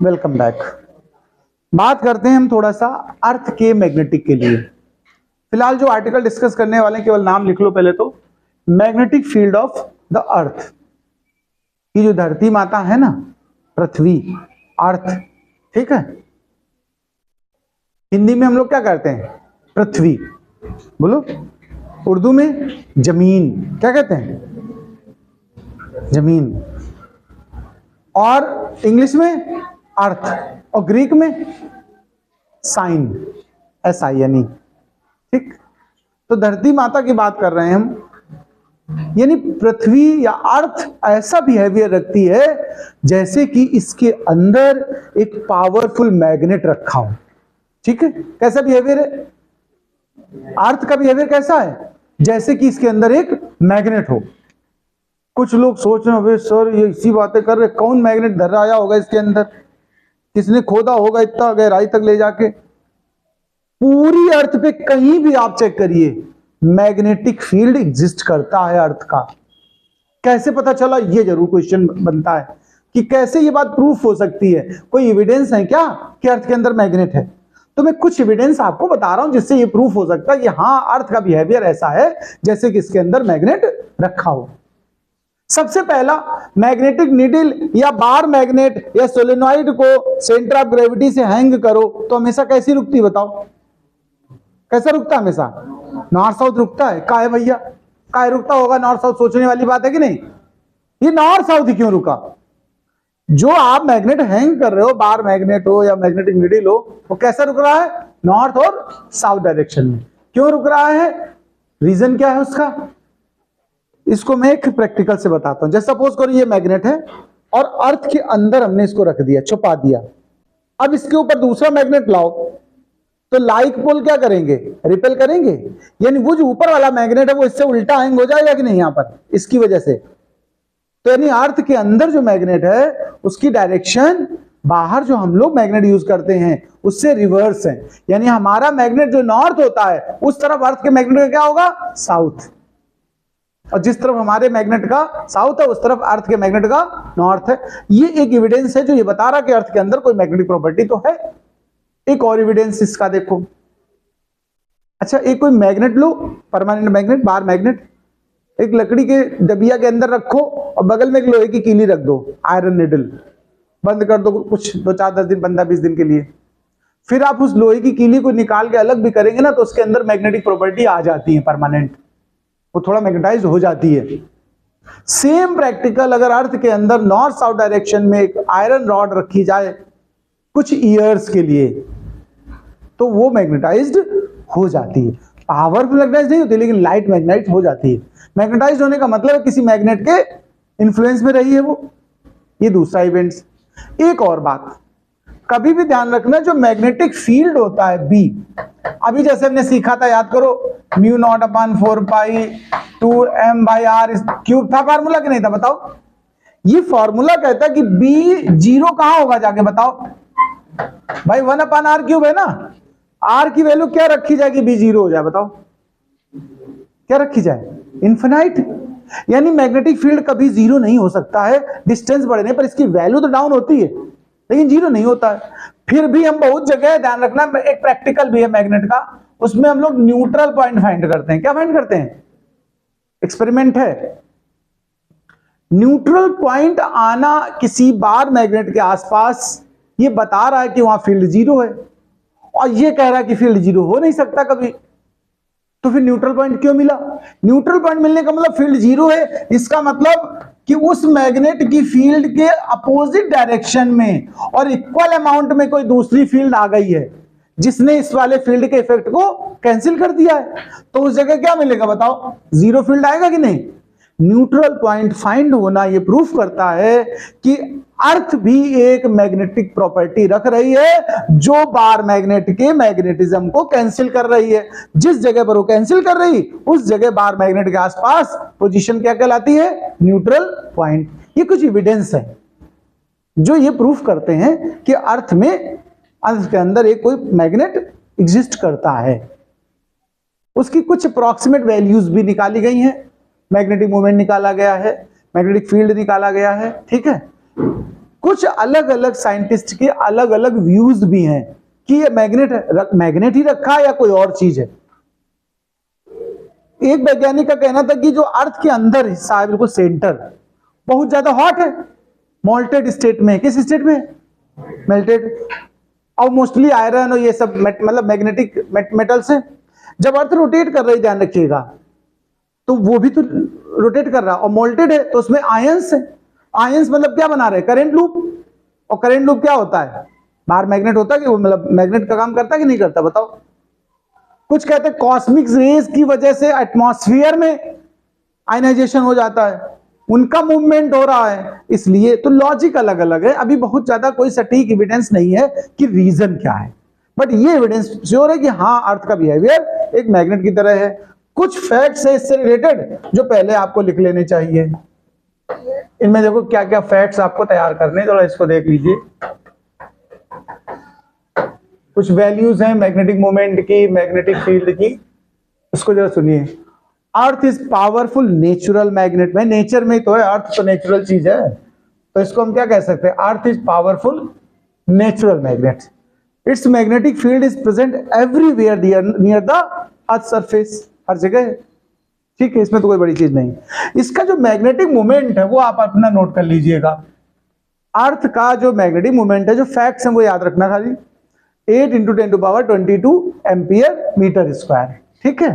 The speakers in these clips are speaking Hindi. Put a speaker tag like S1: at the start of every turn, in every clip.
S1: Welcome back. बात करते हैं हम थोड़ा सा अर्थ के मैग्नेटिक के लिए। फिलहाल जो आर्टिकल डिस्कस करने वाले हैं, केवल नाम लिख लो पहले तो। मैग्नेटिक फील्ड ऑफ द अर्थ, की जो धरती माता है ना, पृथ्वी, अर्थ, ठीक है। हिंदी में हम लोग क्या कहते हैं? पृथ्वी। बोलो। उर्दू में जमीन, क्या कहते हैं? जमीन। और इंग्लिश में अर्थ, और ग्रीक में साइन, SINE, ठीक। तो धरती माता की बात कर रहे हैं हम। यानी पृथ्वी या अर्थ ऐसा बिहेवियर रखती है जैसे कि इसके अंदर एक पावरफुल मैग्नेट रखा हो, ठीक है। कैसा बिहेवियर है? अर्थ का बिहेवियर कैसा है? जैसे कि इसके अंदर एक मैग्नेट हो। कुछ लोग सोच रहे हैं सर ये इसी बातें कर रहे, कौन मैग्नेट धराया होगा इसके अंदर, किसने खोदा होगा इतना गहराई तक ले जाके? पूरी अर्थ पे कहीं भी आप चेक करिए, मैग्नेटिक फील्ड एग्जिस्ट करता है अर्थ का। कैसे पता चला? ये जरूर क्वेश्चन बनता है कि कैसे ये बात प्रूफ हो सकती है। कोई एविडेंस है क्या कि अर्थ के अंदर मैग्नेट है? तो मैं कुछ एविडेंस आपको बता रहा हूं जिससे ये प्रूफ हो सकता है कि हाँ, अर्थ का बिहेवियर ऐसा है जैसे कि इसके अंदर मैग्नेट रखा हो। सबसे पहला, मैग्नेटिक नीडल या बार मैग्नेट या सोलेनॉइड को सेंटर ऑफ ग्रेविटी से हैंग करो तो हमेशा कैसी रुकती? बताओ कैसा रुकता है? हमेशा नॉर्थ साउथ रुकता है। काहे भैया, काहे रुकता होगा नॉर्थ साउथ? सोचने वाली बात है कि नहीं? ये नॉर्थ साउथ ही क्यों रुका? जो आप मैग्नेट हैंग कर रहे हो, बार मैग्नेट हो या मैग्नेटिक नीडल हो, वो कैसा रुक रहा है? नॉर्थ और साउथ डायरेक्शन में। क्यों रुक रहा है? रीजन क्या है उसका? इसको मैं एक प्रैक्टिकल से बताता हूं। जैसे सपोज करो ये मैग्नेट है और अर्थ के अंदर हमने इसको रख दिया, छुपा दिया। अब इसके ऊपर दूसरा मैग्नेट लाओ तो लाइक पोल क्या करेंगे? रिपेल करेंगे। यानी वो जो ऊपर वाला मैग्नेट है वो इससे उल्टा हैंग हो जाएगा कि नहीं? यहां पर इसकी वजह से। तो यानी अर्थ के अंदर जो मैग्नेट है उसकी डायरेक्शन बाहर जो हम लोग मैग्नेट यूज करते हैं उससे रिवर्स है। यानी हमारा मैग्नेट जो नॉर्थ होता है उस तरफ अर्थ के मैग्नेट का क्या होगा? साउथ। और जिस तरफ हमारे मैग्नेट का साउथ है उस तरफ अर्थ के मैग्नेट का नॉर्थ है। ये एक एविडेंस है जो ये बता रहा कि अर्थ के अंदर कोई मैग्नेटिक प्रॉपर्टी तो है। एक और एविडेंस इसका देखो। अच्छा, एक कोई मैग्नेट लो, परमानेंट मैग्नेट, बार मैग्नेट, एक लकड़ी के डबिया के अंदर रखो और बगल में एक लोहे की कीली रख दो, आयरन निडल, बंद कर दो कुछ 2-4-10 दिन, 15-20 दिन के लिए। फिर आप उस लोहे की कीली को निकाल के अलग भी करेंगे ना तो उसके अंदर मैग्नेटिक प्रॉपर्टी आ जाती है परमानेंट, वो थोड़ा मैग्नेटाइज हो जाती है। सेम प्रैक्टिकल अगर अर्थ के अंदर नॉर्थ साउथ डायरेक्शन में एक आयरन रॉड रखी जाए कुछ ईयर्स के लिए तो वो मैग्नेटाइज्ड हो जाती है। पावरफुल मैग्नेटाइज नहीं होती लेकिन लाइट मैग्नेटाइज हो जाती है। मैग्नेटाइज होने का मतलब है किसी मैग्नेट के इन्फ्लुएंस में रही है वो। ये दूसरा इवेंट्स। एक और बात कभी भी ध्यान रखना, जो मैग्नेटिक फील्ड होता है बी, अभी जैसे हमने सीखा था, याद करो, μ0/4π2m/r क्यूब था फार्मूला कि नहीं था? बताओ। ये फार्मूला कहता है कि बी जीरो कहां होगा जाके? बताओ भाई, 1/r³ है ना। आर की वैल्यू क्या रखी जाएगी? बी जीरो हो जाए। बताओ क्या रखी जाए? इन्फिनाइट। यानी मैग्नेटिक फील्ड कभी जीरो नहीं हो सकता है। डिस्टेंस बढ़ने पर इसकी वैल्यू तो डाउन होती है लेकिन जीरो नहीं होता है। फिर भी हम बहुत जगह, ध्यान रखना, एक प्रैक्टिकल भी है मैग्नेट का, उसमें हम लोग न्यूट्रल पॉइंट फाइंड करते हैं। क्या फाइंड करते हैं? एक्सपेरिमेंट है। न्यूट्रल पॉइंट आना किसी बार मैग्नेट के आसपास, ये बता रहा है कि वहां फील्ड जीरो है और ये कह रहा है कि फील्ड जीरो हो नहीं सकता कभी। तो फिर न्यूट्रल पॉइंट क्यों मिला? न्यूट्रल पॉइंट मिलने का मतलब फील्ड जीरो है। इसका मतलब कि उस मैग्नेट की फील्ड के अपोजिट डायरेक्शन में और इक्वल अमाउंट में कोई दूसरी फील्ड आ गई है जिसने इस वाले फील्ड के इफेक्ट को कैंसिल कर दिया है। तो उस जगह क्या मिलेगा? बताओ, जीरो फील्ड आएगा कि नहीं? न्यूट्रल पॉइंट फाइंड होना यह प्रूफ करता है कि अर्थ भी एक मैग्नेटिक प्रॉपर्टी रख रही है जो बार मैग्नेट के मैग्नेटिज्म को कैंसिल कर रही है। जिस जगह पर वो कैंसिल कर रही उस जगह बार मैग्नेट के आसपास पोजीशन क्या कहलाती है? Neutral point. ये कुछ एविडेंस है जो ये प्रूफ करते हैं कि अर्थ के अंदर एक कोई मैग्नेट एग्जिस्ट करता है। उसकी कुछ अप्रॉक्सीमेट वैल्यूज भी निकाली गई हैं। मैग्नेटिक मोमेंट निकाला गया है, मैग्नेटिक फील्ड निकाला गया है, ठीक है। कुछ अलग अलग साइंटिस्ट के अलग अलग व्यूज भी हैं कि ये मैग्नेट ही रखा है या कोई और चीज है। एक वैज्ञानिक का कहना था कि जो अर्थ के अंदर हिस्सा है बिल्कुल सेंटर, बहुत ज्यादा हॉट है, मोल्टेड स्टेट में। किस स्टेट में? मेल्टेड। और मोस्टली आयरन और ये सब मतलब मैग्नेटिक मेटल्स है। जब अर्थ रोटेट कर रही, ध्यान रखिएगा, तो वो भी तो रोटेट कर रहा, और मोल्टेड है तो उसमें आयंस है। आयंस मतलब क्या बना रहे? Current loop. और करंट लूप क्या होता है? बाहर मैग्नेट होता है कि वो मतलब मैग्नेट का काम करता है कि नहीं करता? बताओ। कुछ कहते हैं कॉस्मिक रेज की वजह से एटमॉस्फेयर में आयनाइजेशन हो जाता है, उनका मूवमेंट हो रहा है, इसलिए। तो लॉजिक अलग अलग है। अभी बहुत ज्यादा कोई सटीक एविडेंस नहीं है कि रीजन क्या है, बट ये एविडेंस श्योर है कि हाँ, अर्थ का बिहेवियर एक मैग्नेट की तरह है। कुछ फैक्ट्स है इससे रिलेटेड जो पहले आपको लिख लेने चाहिए। इनमें देखो क्या क्या फैक्ट्स आपको तैयार करने, थोड़ा इसको देख लीजिए। कुछ वैल्यूज हैं मैग्नेटिक मोमेंट की, मैग्नेटिक फील्ड की, उसको जरा सुनिए। अर्थ इज पावरफुल नेचुरल मैग्नेट। भाई नेचर में तो है, अर्थ तो नेचुरल चीज है, तो इसको हम क्या कह सकते हैं? Earth is powerful natural magnet. Its magnetic field is present everywhere near the earth surface, हर जगह। ठीक है, इसमें तो कोई बड़ी चीज नहीं। इसका जो मैग्नेटिक मोमेंट है वो आप अपना नोट कर लीजिएगा। अर्थ का जो मैग्नेटिक मोमेंट है, जो फैक्ट्स हैं वो याद रखना खाली। 8 × 10⁻22 एम्पियर मीटर स्क्वायर। ठीक है,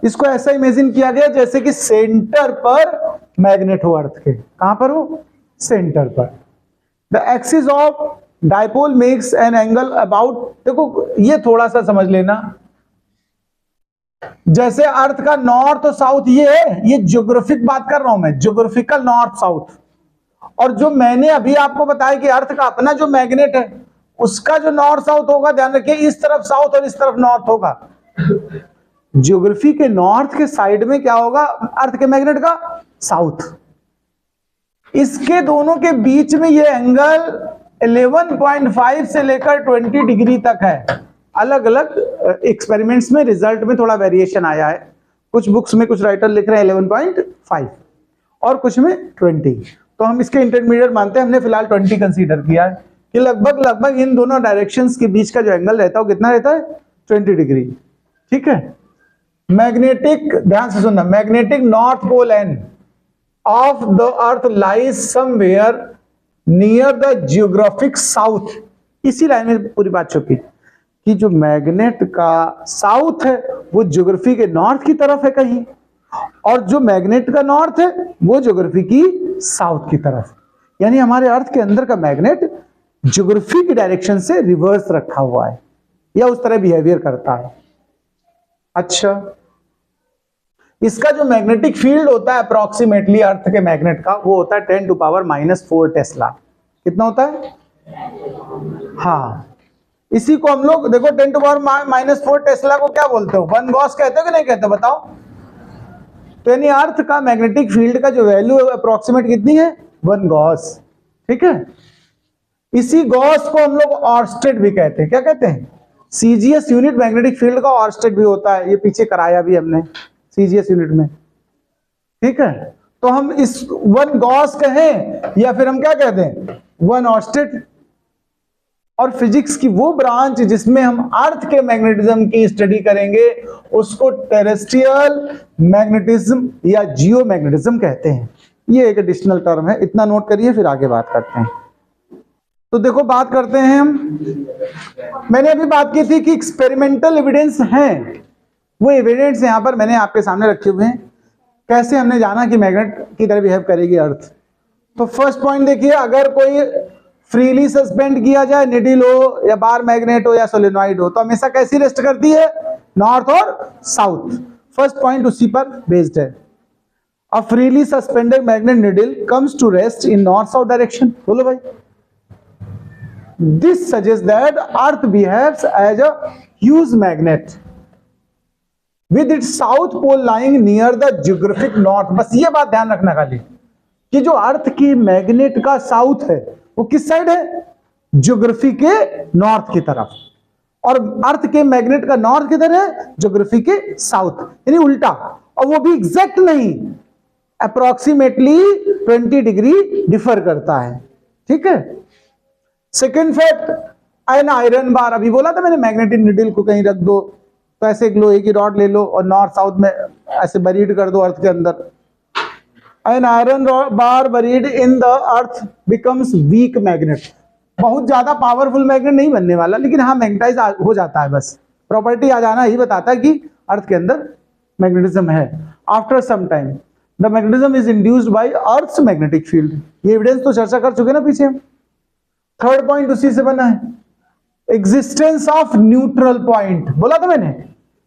S1: इसको ऐसा इमेजिन किया गया जैसे कि सेंटर पर मैग्नेट हो अर्थ के। कहां पर हो? सेंटर पर। The axis of dipole makes an angle about, देखो ये थोड़ा सा समझ लेना, जैसे अर्थ का नॉर्थ और साउथ ये है, ये ज्योग्राफिक बात कर रहा हूं मैं, ज्योग्राफिकल नॉर्थ साउथ। और जो मैंने अभी आपको बताया कि अर्थ का अपना जो मैग्नेट है उसका जो नॉर्थ साउथ होगा, ध्यान रखिए, इस तरफ साउथ और इस तरफ नॉर्थ होगा। ज्योग्राफी के नॉर्थ के साइड में क्या होगा? अर्थ के मैग्नेट का साउथ। इसके दोनों के बीच में ये एंगल 11.5 से लेकर 20 डिग्री तक है। अलग अलग एक्सपेरिमेंट्स में रिजल्ट में थोड़ा वेरिएशन आया है। कुछ बुक्स में कुछ राइटर लिख रहे हैं 11.5 और कुछ में 20, तो हम इसके इंटरमीडिएट मानते हैं। हमने फिलहाल 20 कंसीडर किया है कि लगभग इन दोनों डायरेक्शंस के बीच का जो एंगल रहता है वो कितना रहता है? 20 डिग्री। ठीक है। मैग्नेटिक, ध्यान से सुनना, magnetic north pole end of the earth lies somewhere near the geographic south. इसी लाइन में पूरी बात छुपी कि जो मैग्नेट का साउथ है वो ज्योग्राफी के नॉर्थ की तरफ है कहीं, और जो मैग्नेट का नॉर्थ है वो ज्योग्राफी की साउथ की तरफ। यानी हमारे अर्थ के अंदर का मैग्नेट ज्योग्राफी की डायरेक्शन से रिवर्स रखा हुआ है या उस तरह बिहेवियर करता है। अच्छा, इसका जो मैग्नेटिक फील्ड होता है अप्रोक्सीमेटली अर्थ के मैग्नेट का, वो होता है 10⁻⁻4 टेस्ला। कितना होता है? हाँ, इसी को हम लोग देखो 10⁻⁻4 टेस्ला को क्या बोलते हो? 1 गॉस कहते हो कि नहीं कहते? बताओ। तो यानी अर्थ का मैग्नेटिक फील्ड का जो वैल्यू है अप्रोक्सीमेट कितनी है? 1 गॉस। ठीक है। इसी गॉस को हम लोग ऑर्स्टेड भी कहते हैं। क्या कहते हैं? सीजीएस यूनिट मैग्नेटिक फील्ड का ऑर्स्टेड भी होता है। ये पीछे कराया भी हमने सीजीएस यूनिट में। ठीक है, तो हम इस 1 गॉस कहें या फिर हम क्या कहते हैं? 1 ऑर्स्टेड। और फिजिक्स की वो ब्रांच जिसमें हम अर्थ के मैग्नेटिज्म की स्टडी करेंगे उसको टेरेस्ट्रियल मैग्नेटिज्म या जियो मैग्नेटिज्म कहते हैं। ये एक एडिशनल टर्म है, इतना नोट करिए, फिर आगे बात करते हैं। तो देखो बात करते हैं हम, मैंने अभी बात की थी कि एक्सपेरिमेंटल एविडेंस हैं। वो एविडेंस यहां पर मैंने आपके सामने रखे हुए हैं। कैसे हमने जाना कि मैग्नेट की तरह बिहेव करेगी अर्थ? तो फर्स्ट पॉइंट देखिए, अगर कोई फ्रीली सस्पेंड किया जाए, निडिल हो या बार मैग्नेट हो या सोलेनॉइड हो, तो हमेशा कैसी रेस्ट करती है? नॉर्थ और साउथ। फर्स्ट पॉइंट उसी पर बेस्ड है। A freely suspended magnet needle comes to rest in north south direction. बोलो भाई। This suggests that Earth behaves as a huge magnet with its south pole lying near the geographic north। बस ये बात ध्यान रखना खाली कि जो अर्थ की मैग्नेट का साउथ है वो किस साइड है? ज्योग्राफी के नॉर्थ की तरफ। और अर्थ के मैग्नेट का नॉर्थ किधर है? ज्योग्राफी के साउथ, यानी उल्टा। और वो भी एग्जैक्ट नहीं, अप्रोक्सीमेटली 20 डिग्री डिफर करता है। ठीक है। Second fact, an iron bar, अभी बोला था मैंने मैग्नेटिक नीडल को कहीं रख दो, तो ऐसे एक लोहे की रॉड ले लो और नॉर्थ साउथ में ऐसे बरीड कर दो अर्थ के अंदर। An iron bar buried in the earth becomes weak magnet. बहुत ज्यादा पावरफुल मैग्नेट नहीं बनने वाला, लेकिन हाँ मैग्नेटाइज हो जाता है, बस प्रॉपर्टी आ जाना ही बताता है कि अर्थ के अंदर मैग्नेटिज्म है। After some time the magnetism is induced by earth's magnetic field. ये एविडेंस तो चर्चा कर चुके ना पीछे हम। थर्ड पॉइंट उसी से बना है, एग्जिस्टेंस ऑफ न्यूट्रल पॉइंट। बोला था मैंने,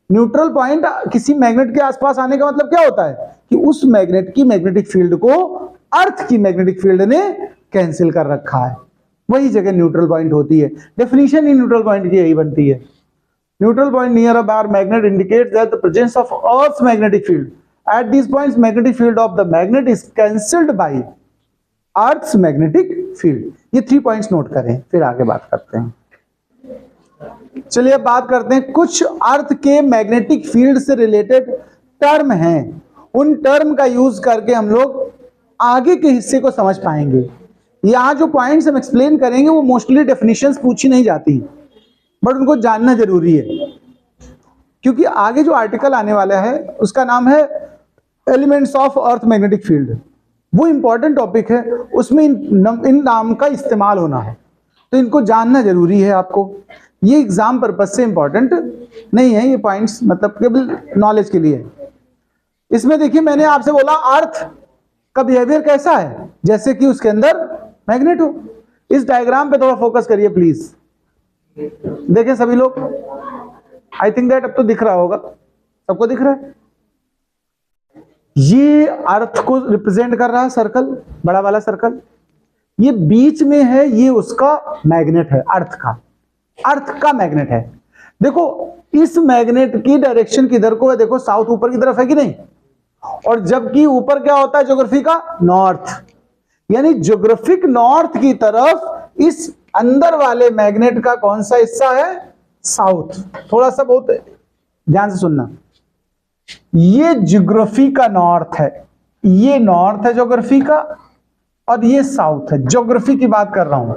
S1: न्यूट्रल पॉइंट किसी मैग्नेट के आसपास आने का मतलब क्या होता है कि उस मैग्नेट की मैग्नेटिक फील्ड को अर्थ की मैग्नेटिक फील्ड ने कैंसिल कर रखा है, वही जगह न्यूट्रल पॉइंट होती है। डेफिनेशन ही न्यूट्रल पॉइंट की यही बनती है। Neutral point near a bar magnet indicates that the presence of earth's magnetic field at these points magnetic field of the magnet is cancelled by earth's magnetic field. ये 3 पॉइंट्स नोट करें, फिर आगे बात करते हैं। चलिए अब बात करते हैं, कुछ अर्थ के मैग्नेटिक फील्ड से रिलेटेड टर्म हैं, उन टर्म का यूज करके हम लोग आगे के हिस्से को समझ पाएंगे। यहां जो पॉइंट्स हम एक्सप्लेन करेंगे वो मोस्टली डेफिनेशंस पूछी नहीं जाती, बट उनको जानना जरूरी है, क्योंकि आगे जो आर्टिकल आने वाला है उसका नाम है elements of earth magnetic field. वो इंपॉर्टेंट टॉपिक है, उसमें इन नाम का इस्तेमाल होना है, तो इनको जानना जरूरी है आपको। ये एग्जाम पर्पज से इंपॉर्टेंट नहीं है ये पॉइंट्स, मतलब केवल नॉलेज के लिए। इसमें देखिए मैंने आपसे बोला अर्थ का बिहेवियर कैसा है, जैसे कि उसके अंदर मैग्नेट हो। इस डायग्राम पे थोड़ा फोकस करिए प्लीज, देखें सभी लोग। आई थिंक दैट अब तो दिख रहा होगा, सबको दिख रहा है। ये अर्थ को रिप्रेजेंट कर रहा है सर्कल, बड़ा वाला सर्कल। ये बीच में है, ये उसका मैग्नेट है, अर्थ का मैग्नेट है। देखो इस मैग्नेट की डायरेक्शन किधर को है, देखो साउथ ऊपर की तरफ है कि नहीं, और जबकि ऊपर क्या होता है ज्योग्राफी का, नॉर्थ, यानी ज्योग्राफिक नॉर्थ की तरफ इस अंदर वाले मैग्नेट का कौन सा हिस्सा है, साउथ। थोड़ा सा बहुत ध्यान से सुनना, ये ज्योग्राफी का नॉर्थ है, ये नॉर्थ है ज्योग्राफी का, और ये साउथ है, ज्योग्राफी की बात कर रहा हूं।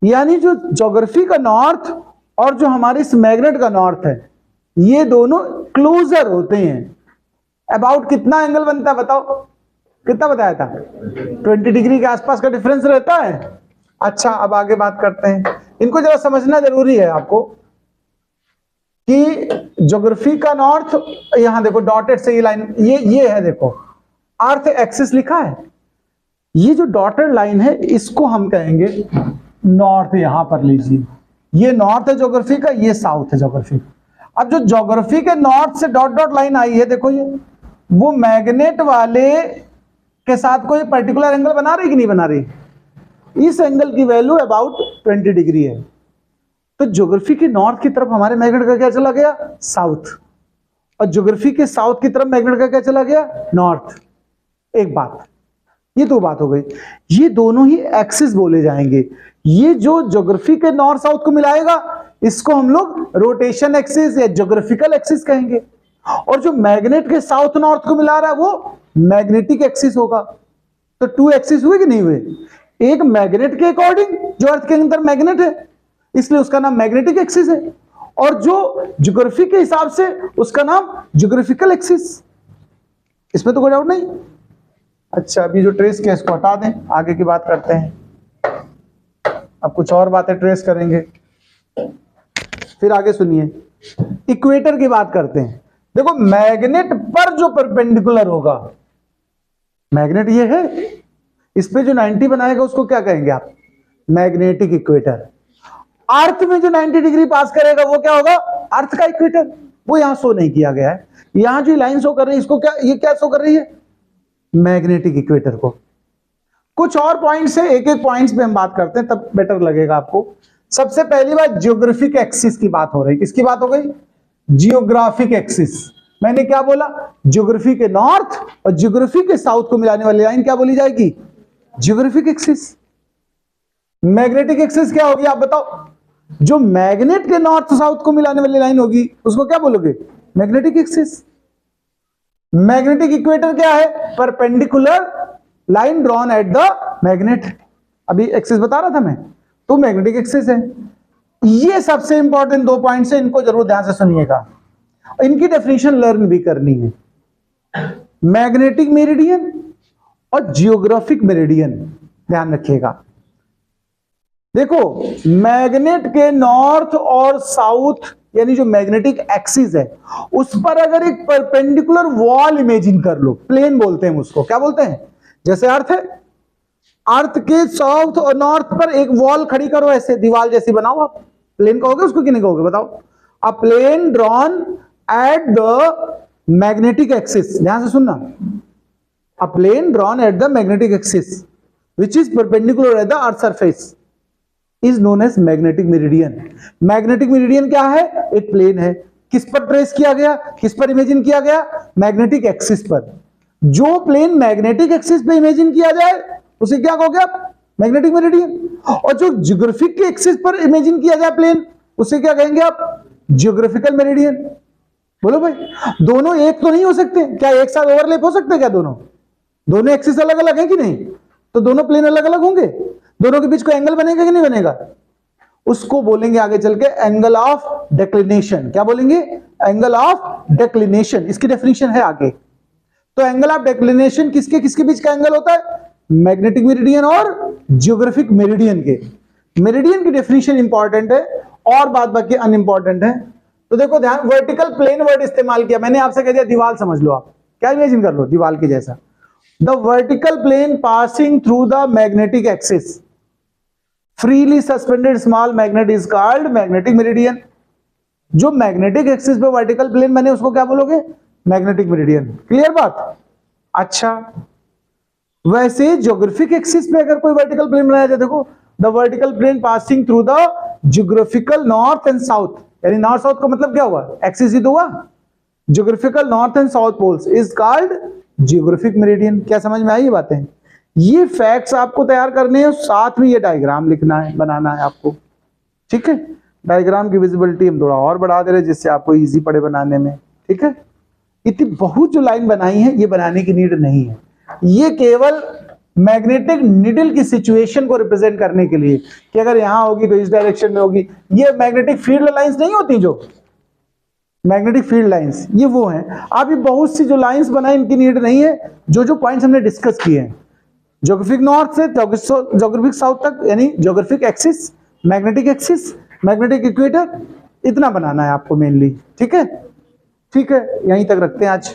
S1: यानी जो ज्योग्राफी का नॉर्थ और जो हमारे इस मैग्नेट का नॉर्थ है, ये दोनों क्लोजर होते हैं। अबाउट कितना एंगल बनता है बताओ, कितना बताया था, 20 डिग्री के आसपास का डिफरेंस रहता है। अच्छा अब आगे बात करते हैं, इनको जरा समझना जरूरी है आपको कि ज्योग्राफी का नॉर्थ, यहां देखो डॉटेड से ये लाइन, ये है देखो अर्थ एक्सिस लिखा है, ये जो डॉटेड लाइन है इसको हम कहेंगे नॉर्थ। यहां पर लीजिए, ये नॉर्थ है ज्योग्राफी का, ये साउथ है ज्योग्राफी। अब जो ज्योग्राफी के नॉर्थ से डॉट डॉट लाइन आई है देखो, ये वो मैग्नेट वाले के साथ कोई पर्टिकुलर एंगल बना रही कि नहीं बना रही, इस एंगल की वैल्यू अबाउट 20 डिग्री है। तो ज्योग्राफी के नॉर्थ की तरफ हमारे मैग्नेट का क्या चला गया, साउथ, और ज्योग्राफी के साउथ की तरफ मैग्नेट का क्या चला गया, नॉर्थ। एक बात, ये दो बात हो गई, ये दोनों ही एक्सिस बोले जाएंगे। ये जो ज्योग्राफी के नॉर्थ साउथ को मिलाएगा इसको हम लोग रोटेशन एक्सिस या ज्योग्राफिकल एक्सिस कहेंगे, और जो मैग्नेट के साउथ नॉर्थ को मिला रहा है वो मैग्नेटिक एक्सिस होगा। तो 2 एक्सिस हुए कि नहीं हुए, एक मैग्नेट के अकॉर्डिंग जो अर्थ के अंदर मैग्नेट है इसलिए उसका नाम मैग्नेटिक एक्सिस है, और जो ज्योग्राफी के हिसाब से उसका नाम ज्योग्राफिकल एक्सिस। इसमें तो कोई डाउट नहीं। अच्छा अभी जो ट्रेस केस को हटा दें, आगे की बात करते हैं। अब कुछ और बातें ट्रेस करेंगे, फिर आगे सुनिए। इक्वेटर की बात करते हैं। देखो मैग्नेट पर जो परपेंडिकुलर होगा, मैग्नेट ये है, इस पे जो 90 बनाएगा उसको क्या कहेंगे आप, मैग्नेटिक इक्वेटर। अर्थ में जो 90 डिग्री पास करेगा वो क्या होगा, अर्थ का इक्वेटर। वो यहां शो नहीं किया गया है, यहां जो लाइन शो कर रही है इसको क्या, ये क्या शो कर रही है, मैग्नेटिक इक्वेटर को। कुछ और पॉइंट्स है, एक एक पॉइंट्स पे हम बात करते हैं तब बेटर लगेगा आपको। सबसे पहली बात जियोग्राफिक एक्सिस की बात हो रही, किसकी बात हो गई, जियोग्राफिक एक्सिस। मैंने क्या बोला, ज्योग्राफी के नॉर्थ और ज्योग्राफी के साउथ को मिलाने वाली लाइन क्या बोली जाएगी, जियोग्राफिक एक्सिस। मैग्नेटिक एक्सिस क्या होगी आप बताओ, जो मैग्नेट के नॉर्थ साउथ को मिलाने वाली लाइन होगी उसको क्या बोलोगे, मैग्नेटिक एक्सिस। मैग्नेटिक इक्वेटर क्या है, perpendicular line drawn at the magnet. अभी एक्सिस बता रहा था मैं, तो मैग्नेटिक एक्सिस है। ये सबसे इंपॉर्टेंट 2 पॉइंट्स है, इनको जरूर ध्यान से सुनिएगा, इनकी डेफिनेशन लर्न भी करनी है। मैग्नेटिक मेरिडियन और जियोग्राफिक मेरिडियन ध्यान रखिएगा। देखो, मैग्नेट के नॉर्थ और साउथ यानी जो मैग्नेटिक एक्सिस है उस पर अगर एक परपेंडिकुलर वॉल इमेजिन कर लो, प्लेन बोलते हैं उसको, क्या बोलते हैं? जैसे अर्थ है, अर्थ के साउथ और नॉर्थ पर एक वॉल खड़ी करो, ऐसे दीवार जैसी बनाओ, आप प्लेन कहोगे उसको कि नहीं कहोगे बताओ? A plane drawn at the magnetic axis, ध्यान से सुनना, a plane drawn at the magnetic axis which is perpendicular at the earth surface is known as magnetic meridian. Magnetic meridian क्या है? एक प्लेन है, किस पर ट्रेस किया गया, किस पर इमेजिन किया गया? मैग्नेटिक एक्सिस पर। जो प्लेन मैग्नेटिक एक्सिस पे इमेजिन किया जाए उसे क्या कहोगे आप? Magnetic meridian. और जो ज्योग्राफिक के एक्सिस पर इमेजिन किया जाए प्लेन, उसे क्या कहेंगे आप? Geographical meridian. बोलो भाई, दोनों एक तो नहीं हो सकते क्या? एक साथ ओवरलैप हो सकते क्या? दोनों एक्सिस अलग अलग है कि नहीं? तो दोनों प्लेन अलग अलग होंगे, दोनों के बीच कोई एंगल बनेगा कि नहीं बनेगा? उसको बोलेंगे आगे चल के एंगल ऑफ डिक्लिनेशन। क्या बोलेंगे? Angle of declination. इसकी डेफिनेशन है आगे। तो एंगल ऑफ डिक्लिनेशन किसके किसके बीच का एंगल होता है? मैग्नेटिक मेरिडियन और जियोग्राफिक मेरिडियन के। मेरिडियन की डेफिनेशन इंपॉर्टेंट है और बाद बाकी अनइंपॉर्टेंट है। तो देखो ध्यान, वर्टिकल प्लेन वर्ड इस्तेमाल किया मैंने, आपसे कह दिया दीवार समझ लो, आप क्या इमेजिन कर लो दीवार के जैसा। The vertical plane passing through the magnetic axis freely suspended small magnet is called magnetic meridian. जो मैग्नेटिक एक्सिस पे वर्टिकल प्लेन बने उसको क्या बोलोगे? Magnetic meridian. क्लियर बात? अच्छा, वैसे ज्योग्राफिक एक्सिस पे अगर कोई वर्टिकल प्लेन बनाया जाए, देखो the vertical plane passing through the geographical north and south, यानी नॉर्थ साउथ का मतलब क्या हुआ? एक्सिस ही तो हुआ। Geographical north and south poles is called geographic meridian. क्या समझ में आई ये बातें? ये फैक्ट्स आपको तैयार करने हैं, साथ में ये डायग्राम लिखना है, बनाना है आपको, ठीक है? डायग्राम की विजिबिलिटी हम थोड़ा और बढ़ा दे रहे हैं जिससे आपको इजी पड़े बनाने में, ठीक है? इतनी बहुत जो लाइन बनाई है ये बनाने की नीड नहीं है, ये केवल मैग्नेटिक निडल की सिचुएशन को रिप्रेजेंट करने के लिए कि अगर यहां होगी तो इस डायरेक्शन में होगी। ये मैग्नेटिक फील्ड लाइंस नहीं होती, जो मैग्नेटिक फील्ड लाइंस ये वो हैं। आप ये बहुत सी जो लाइंस बनाए इनकी नीड नहीं है। जो पॉइंट्स हमने डिस्कस किए हैं, ज्योग्राफिक नॉर्थ से ज्योग्राफिक साउथ तक, यानी geographic axis, magnetic axis, magnetic equator, इतना बनाना है आपको मेनली, ठीक है? ठीक है, यहीं तक रखते हैं आज।